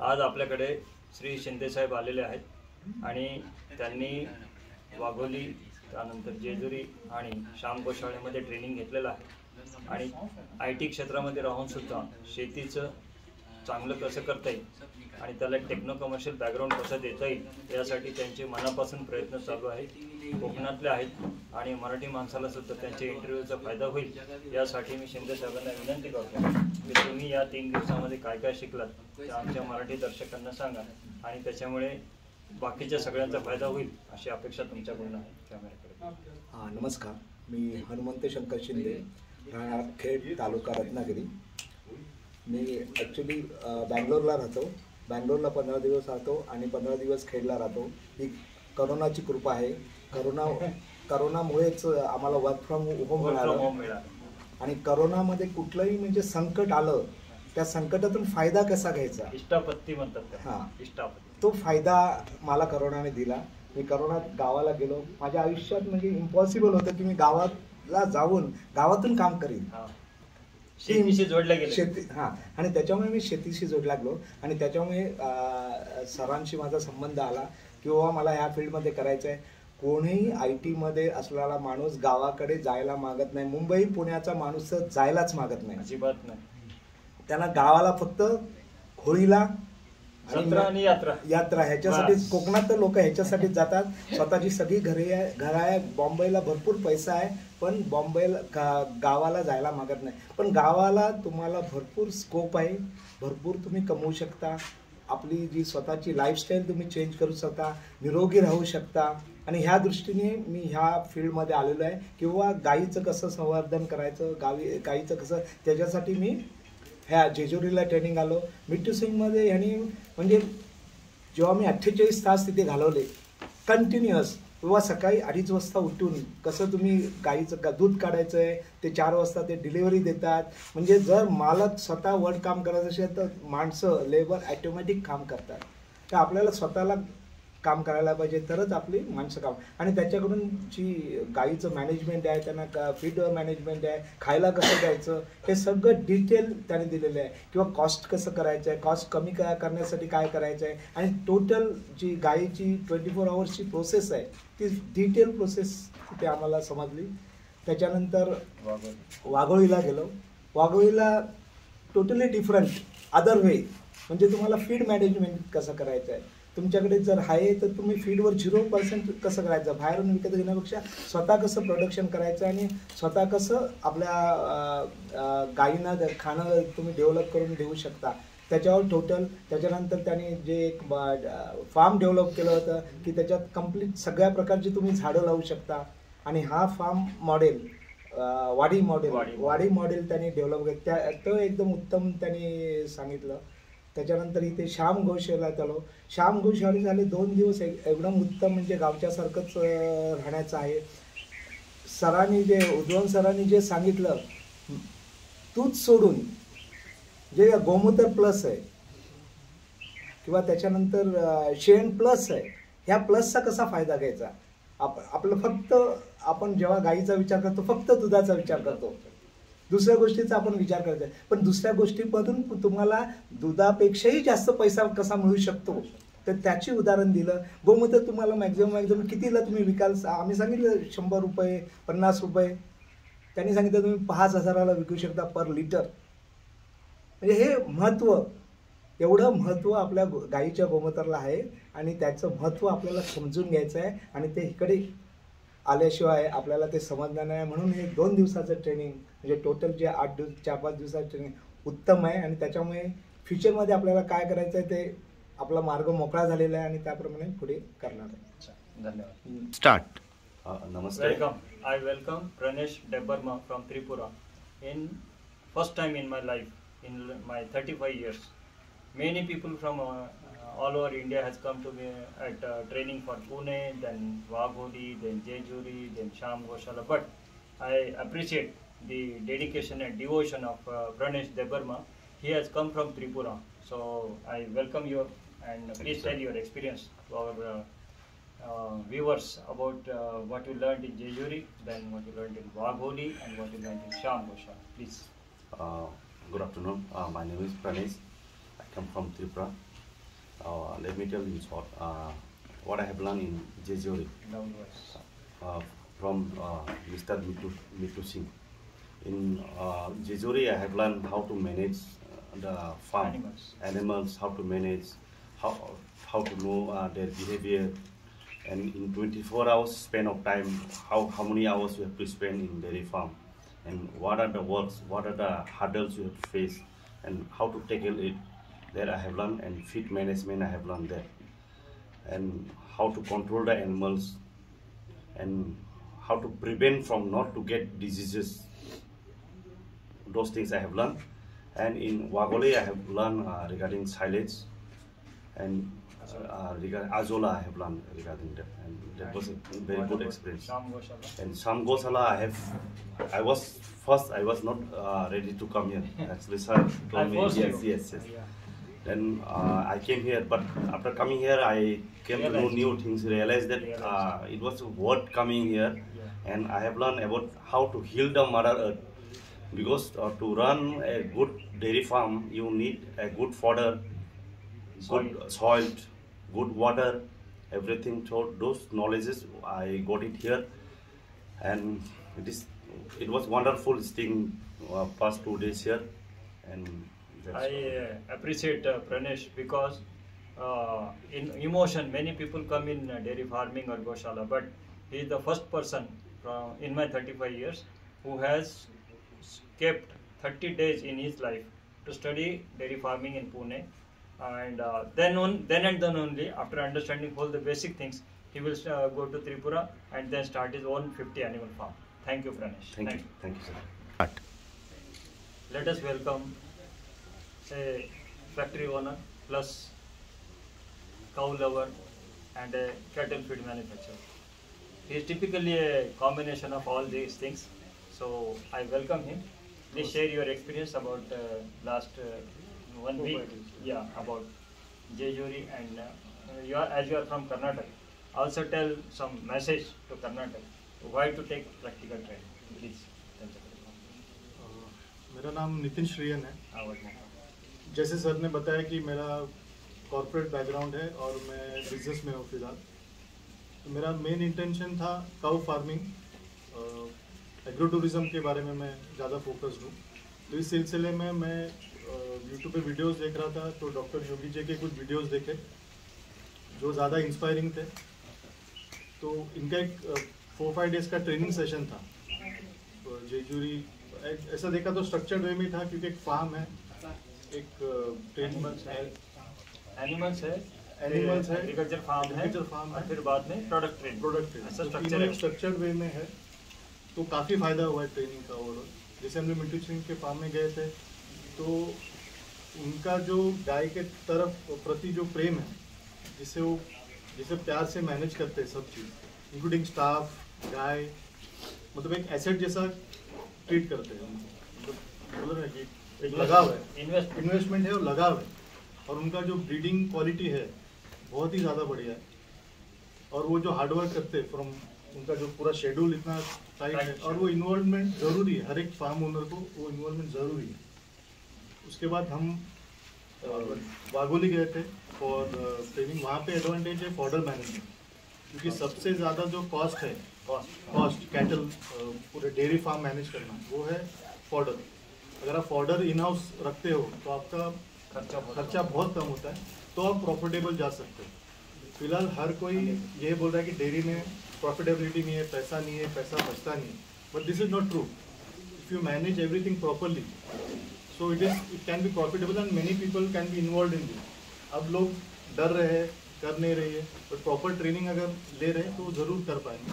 आज आपल्याकडे श्री शिंदेसाहेब आलेले आहेत आणि त्यांनी वाघोली त्यानंतर जेजुरी आणि श्याम गोशाळेमध्ये ट्रेनिंग घेतलेलं आहे आणि IT क्षेत्रामध्ये राहूनसुद्धा शेतीचं चांगलं कसं करता येईल आणि त्याला टेक्नो कमर्शियल बॅकग्राऊंड कसं देता येईल यासाठी त्यांचे मनापासून प्रयत्न चालू आहेत. कोकणातले आहेत आणि मराठी माणसाला सुद्धा त्यांच्या इंटरव्ह्यूचा फायदा होईल यासाठी मी शिंदे साहेबांना विनंती करतो की तुम्ही या 3 दिवसामध्ये काय काय शिकलात ते आमच्या मराठी दर्शकांना सांगा आणि त्याच्यामुळे बाकीच्या सगळ्यांचा फायदा होईल अशी अपेक्षा तुमच्याकडून आहे. कॅमेऱ्याकडे नमस्कार, मी हनुमंत शंकर शिंदे, राहणार खेड, तालुका रत्नागिरी. मी ॲक्च्युली बँगलोरला राहतो. बँगलोरला 15 दिवस राहतो आणि 15 दिवस खेडला राहतो. ही करोनाची कृपा आहे. करोनामुळेच आम्हाला वर्क फ्रॉम होम मिळालं आणि करोनामध्ये कुठलंही म्हणजे संकट आलं, त्या संकटातून फायदा कसा घ्यायचा, इष्टापत्ती म्हणतात. हां, इष्टापत्ती. तो फायदा मला करोनाने दिला. मी करोनात गावाला गेलो. माझ्या आयुष्यात म्हणजे इम्पॉसिबल होतं की मी गावाला जाऊन गावातून काम करीन. शेतीशी जोडल्या गेले. शेती, हां, आणि त्याच्यामुळे मी शेतीशी जोडला लागलो आणि त्याच्यामुळे सरांशी माझा संबंध आला किंवा मला ह्या फील्डमध्ये करायचं आहे. कोणीही IT मध्ये असलेला माणूस गावाकडे जायला मागत नाही. मुंबई पुण्याचा माणूस जायलाच मागत नाही, अजिबात नाही. त्यांना गावाला फक्त होळीला आणि यात्रा ह्याच्यासाठी. कोकणात तर लोक ह्याच्यासाठीच जातात. स्वतःची सगळी घर आहे. बॉम्बेला भरपूर पैसा आहे पण गावाला जायला मागत नाही. पण गावाला तुम्हाला भरपूर स्कोप आहे, भरपूर तुम्ही कमवू शकता. आपली जी स्वतःची लाईफस्टाईल तुम्ही चेंज करू शकता, निरोगी राहू शकता. आणि ह्या दृष्टीने मी ह्या फील्डमध्ये आलेलो आहे. किंवा गाईचं कसं संवर्धन करायचं, गाईचं कसं, त्याच्यासाठी मी ह्या जेजुरीला ट्रेनिंग आलो. मिट्टू सिंगमध्ये ह्यांनी म्हणजे जेव्हा मी 48 तास तिथे घालवले कंटिन्युअस, किंवा सकाळी 2:30 वाजता उठून कसं तुम्ही गाईचं दूध काढायचं आहे, ते 4 वाजता ते डिलिव्हरी देतात. म्हणजे जर मालक स्वतः वर काम करायचं असेल तर माणसं लेबर ॲटोमॅटिक काम करतात. तर आपल्याला स्वतःला काम करायला पाहिजे तरच आपली माणसं काम. आणि त्याच्याकडून जी गाईचं मॅनेजमेंट आहे, त्यांना फीड मॅनेजमेंट आहे, खायला कसं द्यायचं, हे सगळं डिटेल त्याने दिलेलं आहे. किंवा कॉस्ट कसं करायचं आहे, कॉस्ट कमी करण्यासाठी काय करायचं आहे. आणि टोटल जी गाईची 24 आवर्सची प्रोसेस आहे ती डिटेल प्रोसेस तिथे आम्हाला समजली. त्याच्यानंतर वाघोळीला गेलो. वाघोळीला टोटली डिफरंट अदर वे, म्हणजे तुम्हाला फीड मॅनेजमेंट कसं करायचं आहे. तुमच्याकडे जर आहे तर तुम्ही फीडवर 0% कसं करायचं, बाहेरून विकत घेण्यापेक्षा स्वतः कसं प्रोडक्शन करायचं आणि स्वतः कसं आपल्या गायींना खाणं तुम्ही डेव्हलप करून देऊ शकता, त्याच्यावर टोटल. त्याच्यानंतर त्याने जे एक फार्म डेव्हलप केलं होतं की त्याच्यात कंप्लीट सगळ्या प्रकारची तुम्ही झाडं लावू शकता. आणि हा फार्म मॉडेल वाडी मॉडेल त्यांनी डेव्हलप केलं, तो एकदम उत्तम त्यांनी सांगितलं. त्याच्यानंतर इथे श्याम गोशाळेत आलो. श्याम गोशाळे झाले 2 दिवस एकदम उत्तम, म्हणजे गावच्यासारखंच राहण्याचं आहे. उद्वहन सरांनी जे सांगितलं, तूच सोडून जे गोमूत्र प्लस आहे किंवा त्याच्यानंतर शेण प्लस आहे, ह्या प्लसचा कसा फायदा घ्यायचा. आपलं फक्त आपण जेव्हा गाईचा विचार करतो फक्त दुधाचा विचार करतो, दुसऱ्या गोष्टीचा आपण विचार करतो. पण दुसऱ्या गोष्टीमधून तुम्हाला दुधापेक्षाही जास्त पैसा कसा मिळू शकतो तर त्याची उदाहरण दिलं. गोमूत्र तुम्हाला मॅक्झिमम कितीला तुम्ही विकाल, आम्ही सांगितलं 100 रुपये, 50 रुपये. त्यांनी सांगितलं तुम्ही 5,000ला विकू शकता पर लिटर. म्हणजे हे महत्त्व, एवढं महत्त्व आपल्या गाईच्या गोमूत्राला आहे आणि त्याचं महत्त्व आपल्याला समजून घ्यायचं आहे. आणि ते इकडे आल्याशिवाय आपल्याला ते समजणार नाही. म्हणून हे 2 दिवसाचं ट्रेनिंग, म्हणजे टोटल जे 4-5 दिवसाचं ट्रेनिंग उत्तम आहे. आणि त्याच्यामुळे फ्युचरमध्ये आपल्याला काय करायचं आहे ते आपला मार्ग मोकळा झालेला आहे आणि त्याप्रमाणे पुढे करणार आहे. धन्यवाद. स्टार्ट. नमस्कार. I welcome Pranesh Debarma from Tripura. In first time in my life, in my 35 years, many people from all over India has come to me at training for Pune, then Wagholi, then Jejuri, then Sham Goshala. But I appreciate the dedication and devotion of Pranesh Debarma. He has come from Tripura, so I welcome you and please tell your experience to our viewers about what you learned in Jejuri, then what you learned in Wagholi, and what you learned in Sham Goshala. Please. Good afternoon. My name is Pranesh. I come from Tripura. Let me tell you in short what I have learned in Jejuri from Mr. Mitu Singh. In Jejuri, I have learned how to manage the farm animals, how to manage, how to know their behavior, and in 24 hours span of time, how many hours you have to spend in dairy farm, and what are the works, what are the hurdles you have to face, and how to tackle it. That I have learned, and feed management I have learned that, and how to control the animals, and how to prevent from not to get diseases. Those things I have learned. And in Wagole I have learned regarding silage, and regarding Azola I have learned regarding that, and that was a very good experience. And Sham Gosala I was not ready to come here. Actually, sir told me yes. Then I came here, but after coming here, I came to know new things, realized that it was worth coming here, and I have learned about how to heal the Mother Earth. Because to run a good dairy farm, you need a good fodder, good soil, good water, everything. So those knowledges I got it here, and it was wonderful staying past 2 days here, and I appreciate Pranesh, because in emotion many people come in dairy farming or Goshala, but he is the first person in my 35 years who has kept 30 days in his life to study dairy farming in Pune, and then only after understanding all the basic things, he will go to Tripura and then start his own 50 animal farm. Thank you, Pranesh. Thank you, sir. Let us welcome a factory owner plus cow lover and a cattle feed manufacturer. He is typically a combination of all these things. So I welcome him. Please share your experience about last 1 week. Yeah, about Jejuri, and as you are from Karnataka, also tell some message to Karnataka. Why to take practical training? Please. मेरा नाम नितिन श्रीयन है। जैसे sir ने बताया कि मेरा corporate background है और मैं बिजनेस में हूँ फिलहाल। तो मेरा मेन इंटेंशन था काउ फार्मिंग, एग्रो टूरिज्म के बारे में मैं ज़्यादा फोकस्ड हूँ। तो इस सिलसिले में मैं यूट्यूब पे वीडियोस देख रहा था, तो डॉक्टर योगी जी के कुछ वीडियोस देखे जो ज़्यादा इंस्पायरिंग थे। तो इनका एक 4-5 डेज़ का ट्रेनिंग सेशन था। तो जेजूरी ऐसा देखा तो स्ट्रक्चर्ड वे में था, क्योंकि एक फार्म है, एक ट्रेनिंग एनिमल्स है, एग्रीकल्चर फार्म है, और फिर बाद में प्रोडक्ट ट्रेनिंग स्ट्रक्चर्ड वे में है। तो काफ़ी फ़ायदा हुआ है ट्रेनिंग का। और जैसे हम लोग मिट्टू सिंह के फार्म में गए थे, तो उनका जो गाय के तरफ प्रति जो प्रेम है, जिसे प्यार से मैनेज करते हैं सब चीज़, इंक्लूडिंग स्टाफ, गाय, मतलब एक एसेट जैसा ट्रीट करते हैं। मतलब बोलो ना कि एक लगाव है, इन्वेस्टमेंट है और लगाव है। और उनका जो ब्रीडिंग क्वालिटी है बहुत ही ज़्यादा बढ़िया है। और वो जो हार्डवर्क करते हैं फ्रॉम, उनका जो पूरा शेड्यूल इतना टाइट है, और वो इन्वॉल्वमेंट ज़रूरी है। हर एक फार्म ओनर को वो इन्वॉल्वमेंट ज़रूरी है। उसके बाद हम वाघोली गए थे फॉर ट्रेनिंग। वहाँ पे एडवांटेज है फॉडर मैनेजमेंट, क्योंकि सबसे ज़्यादा जो कॉस्ट है, कॉस्ट कैटल पूरे डेयरी फार्म मैनेज करना, वो है फॉडर। अगर आप फॉडर इन हाउस रखते हो तो आपका खर्चा बहुत कम होता है, तो आप प्रॉफिटेबल जा सकते हो। फिलहाल हर कोई ये बोल रहा है कि डेयरी में प्रॉफिटेबिलिटी नहीं है, पैसा नहीं है, पैसा बचता नहीं है, but this is not true. If you manage everything properly, so it can be profitable and many people can be involve in this. अब लोग डर रहे हैं, कर नहीं रही है, बट प्रॉपर ट्रेनिंग अगर ले रहे हैं तो ज़रूर कर पाएंगे।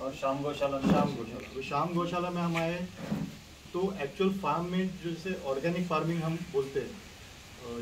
और शाम गौशाला में हम आए तो एक्चुअल फार्म में जैसे ऑर्गेनिक फार्मिंग हम बोलते हैं,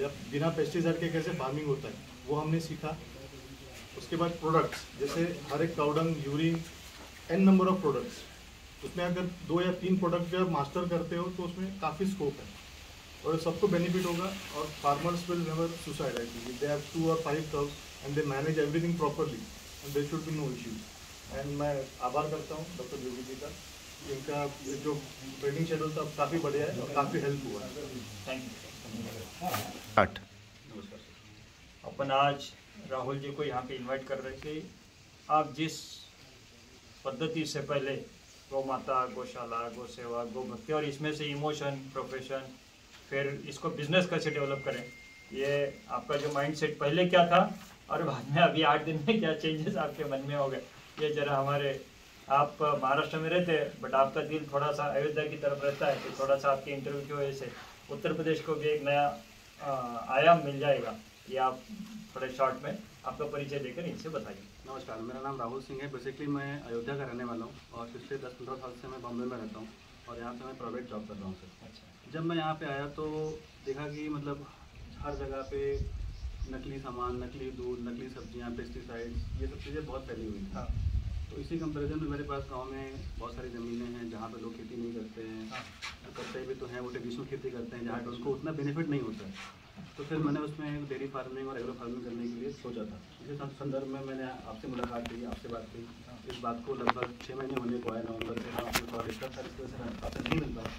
या बिना पेस्टिसाइड के कैसे फार्मिंग होता है, वो हमने सीखा। उसके बाद प्रोडक्ट्स, जैसे हर एक cow dung, urine, n number of products, उसमें अगर 2 या 3 प्रोडक्ट जब मास्टर करते हो तो उसमें काफ़ी स्कोप है और सबको बेनिफिट होगा। और farmers will never suicide actually, they have 2 or 5 cows and they manage everything properly and there should be no issues. And मैं आभार करता हूँ डॉक्टर योगी जी का, इनका जो ट्रेनिंग शेड्यूल था काफ़ी बढ़िया है और काफ़ी हेल्प हुआ है। Thank you. Cut. नमस्कार। अपन आज राहुल जी को यहाँ पे इनवाइट कर रहे हैं कि आप जिस पद्धति से पहले गौ माता, गौशाला, गौ सेवा, गौ भक्ति और इसमें से इमोशन, प्रोफेशन, फिर इसको बिजनेस कैसे डेवलप करें, ये आपका जो माइंडसेट पहले क्या था और बाद में अभी 8 दिन में क्या चेंजेस आपके मन में हो गए, ये जरा हमारे, आप महाराष्ट्र में रहते हैं बट आपका दिल थोड़ा सा अयोध्या की तरफ रहता है, तो थोड़ा सा आपके इंटरव्यू की वजह से उत्तर प्रदेश को भी एक नया आयाम मिल जाएगा। ये आप थोड़े शॉर्ट में आपका परिचय देकर इनसे बताइए। नमस्कार, मेरा नाम राहुल सिंह है। बेसिकली मैं अयोध्या का रहने वाला हूँ और पिछले 10-15 साल से मैं बॉम्बे में रहता हूँ और यहाँ पे मैं प्राइवेट जॉब कर रहा हूँ सर। अच्छा। जब मैं यहाँ पे आया तो देखा कि मतलब हर जगह पे नकली सामान, नकली दूध, नकली सब्जियाँ, पेस्टिसाइड्स, ये सब चीज़ें बहुत फैली हुई थी। हाँ। तो इसी कंपैरिजन में मेरे पास गांव में बहुत सारी ज़मीनें हैं जहाँ पे लोग खेती नहीं करते हैं। हाँ। करते भी तो हैं, वो ट्रेडिशनल खेती करते हैं जहाँ पे उनको उतना बेनिफिट नहीं होता है। तो फिर मैंने उसमें डेयरी फार्मिंग और एग्रो फार्मिंग करने के लिए सोचा था। इसी संदर्भ में मैंने आपसे मुलाकात की, आपसे बात की। इस बात को लगभग 6 महीने होने को आए, नवंबर से मैं आपसे थोड़ा डिस्टर्ब था, इस वजह से आपसे नहीं मिल पाया।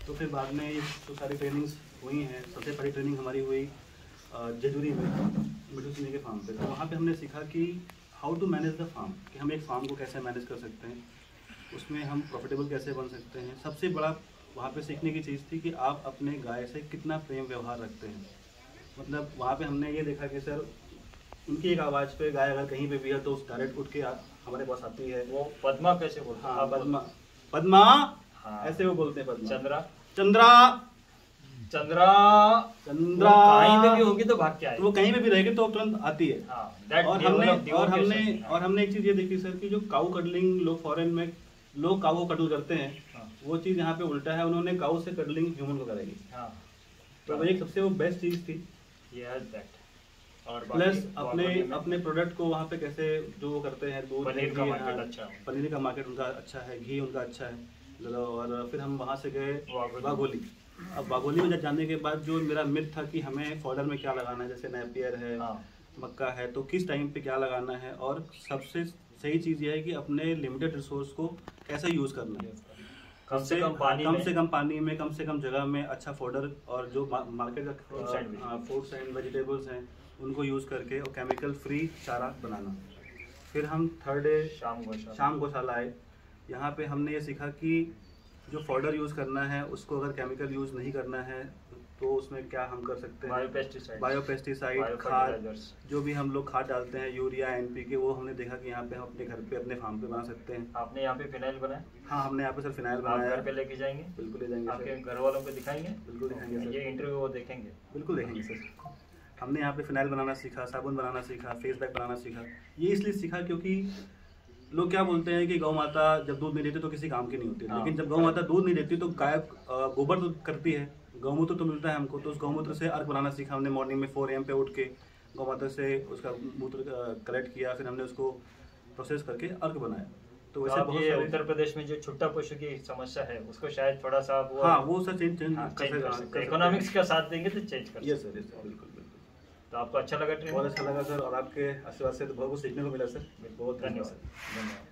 तो फिर बाद में ये तो सारी ट्रेनिंग्स हुई हैं। सबसे पहली ट्रेनिंग हमारी हुई जेजुरी में मिठू सिंह के फार्म पे। तो वहाँ पे हमने सीखा कि how to manage the farm, कि हम एक फार्म को कैसे मैनेज कर सकते हैं, उसमें हम प्रॉफिटेबल कैसे बन सकते हैं। सबसे बड़ा वहाँ पे सीखने की चीज़ थी कि आप अपने गाय से कितना प्रेम व्यवहार रखते हैं। मतलब वहाँ पे हमने ये देखा कि सर उनकी एक आवाज़ पे गाय अगर कहीं पे भी है तो उस डायरेक्ट उठ के हमारे पास आती है। वो पद्मा कैसे बोलते हैं? हाँ, पद्मा हाँ। ऐसे वो बोलते हैं पद्मा। चंद्रा चंद्रा कहीं पे भी होगी तो भाग के आएगी। तो वो कहीं पे भी रहेगी तो तुरंत आती है। हाँ, और हमने एक चीज़ ये देखी सर कि जो काऊ कडलिंग लोग फॉरेन में लोग काऊ कडल करते हैं, हाँ। वो चीज़ यहाँ पे उल्टा है। उन्होंने काऊ से कडलिंग ह्यूमन को करेगी। हाँ। तो वो एक सबसे वो बेस्ट चीज़ थी। और प्लस अपने प्रोडक्ट को वहाँ पे कैसे जो करते हैं, दूध, पनीर का घी, मार्केट अच्छा है। पनीर का मार्केट उनका अच्छा है, घी उनका अच्छा है। और फिर हम वहाँ से गए वाघोली। अब वाघोली में जब जाने के बाद जो मेरा मिथ था कि हमें फॉडर में क्या लगाना है, जैसे नेपियर है, मक्का है, तो किस टाइम पे क्या लगाना है, और सबसे सही चीज़ यह है कि अपने लिमिटेड रिसोर्स को कैसे यूज़ करना है। कम से कम पानी में कम से कम जगह में अच्छा फॉडर, और जो मार्केट का फ्रूट्स एंड वेजिटेबल्स हैं उनको यूज़ करके, और केमिकल फ्री चारा बनाना। फिर हम थर्ड डे शाम गौशाला आए। यहाँ पे हमने ये सीखा कि जो फॉडर यूज़ करना है उसको अगर केमिकल यूज़ नहीं करना है तो उसमें क्या हम कर सकते हैं। बायोपेस्टिसाइड, खाद, जो भी हम लोग खाद डालते हैं, यूरिया, NPK, वो हमने देखा कि यहाँ पे हम अपने घर पे, अपने फार्म पे बना सकते हैं। आपने यहाँ पे फिनाइल बनाया? हाँ, हमने यहाँ पे सर फिनाइल बनाया। घर पे लेके जाएंगे? बिल्कुल ले जाएंगे। आपके घर वालों को दिखाएंगे? बिल्कुल दिखाएंगे सर। ये इंटरव्यू वो देखेंगे? बिल्कुल देखेंगे सर। हमने यहाँ पे फिनाइल बनाना सीखा, साबुन बनाना सीखा, फेस पैक बनाना सीखा। ये इसलिए सीखा क्योंकि लोग क्या बोलते हैं कि गौ माता जब दूध नहीं देती तो किसी काम की नहीं होती, लेकिन जब गौ माता दूध नहीं देती तो गाय गोबर तो करती है, गौमूत्र तो मिलता है हमको। तो उस गौमूत्र से अर्क बनाना सीखा हमने। मॉर्निंग में 4 AM पे उठ के गौ माता से उसका मूत्र कलेक्ट किया, फिर हमने उसको प्रोसेस करके अर्क बनाया। तो वैसे बहुत ये उत्तर प्रदेश में जो छुट्टा पशु की समस्या है उसको शायद थोड़ा सा वो सर चेंज कर सकते हैं। इकोनॉमिक्स का साथ देंगे तो चेंज कर। यस सर, बिल्कुल। तो आपको अच्छा लगा ट्रेनिंग? बहुत अच्छा लगा सर, और आपके आशीर्वाद से तो बहुत कुछ सीखने को मिला सर। बहुत धन्यवाद।